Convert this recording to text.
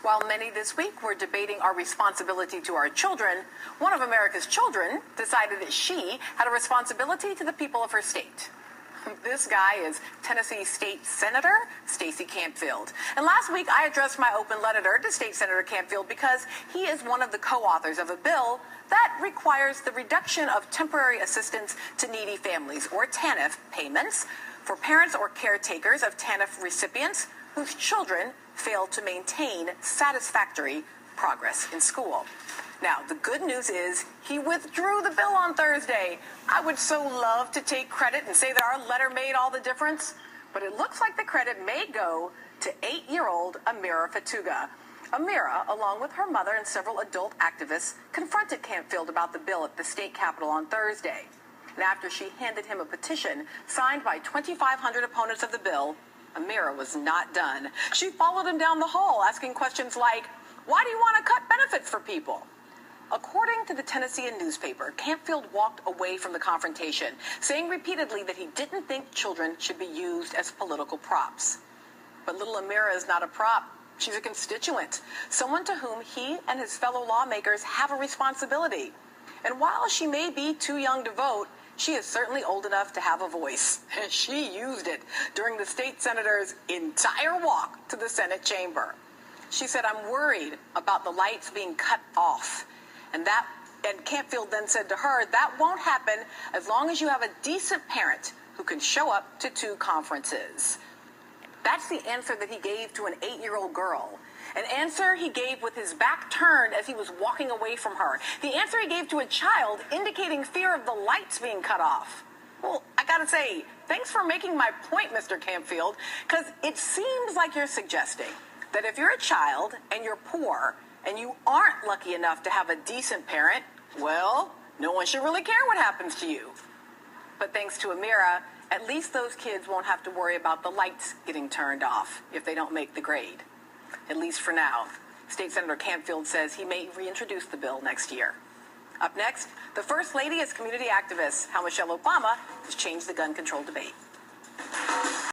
While many this week were debating our responsibility to our children, one of America's children decided that she had a responsibility to the people of her state. This guy is Tennessee State Senator Stacey Campfield. And last week, I addressed my open letter to State Senator Campfield because he is one of the co-authors of a bill that requires the reduction of temporary assistance to needy families, or TANF payments, for parents or caretakers of TANF recipients whose children fail to maintain satisfactory progress in school. Now, the good news is he withdrew the bill on Thursday. I would so love to take credit and say that our letter made all the difference, but it looks like the credit may go to 8-year-old Amira Fatuga. Amira, along with her mother and several adult activists, confronted Campfield about the bill at the state capitol on Thursday. And after she handed him a petition signed by 2,500 opponents of the bill, Amira was not done. She followed him down the hall, asking questions like, "Why do you want to cut benefits for people?" According to the Tennessean newspaper, Campfield walked away from the confrontation, saying repeatedly that he didn't think children should be used as political props. But little Amira is not a prop. She's a constituent, someone to whom he and his fellow lawmakers have a responsibility. And while she may be too young to vote, she is certainly old enough to have a voice. And she used it during the state senator's entire walk to the Senate chamber. She said, "I'm worried about the lights being cut off." And Campfield then said to her, "That won't happen as long as you have a decent parent who can show up to 2 conferences." That's the answer that he gave to an 8-year-old girl. An answer he gave with his back turned as he was walking away from her. The answer he gave to a child indicating fear of the lights being cut off. Well, I gotta say, thanks for making my point, Mr. Campfield, because it seems like you're suggesting that if you're a child and you're poor and you aren't lucky enough to have a decent parent, well, no one should really care what happens to you. But thanks to Amira, at least those kids won't have to worry about the lights getting turned off if they don't make the grade. At least for now. State Senator Campfield says he may reintroduce the bill next year. Up next, the First Lady as community activist, how Michelle Obama has changed the gun control debate.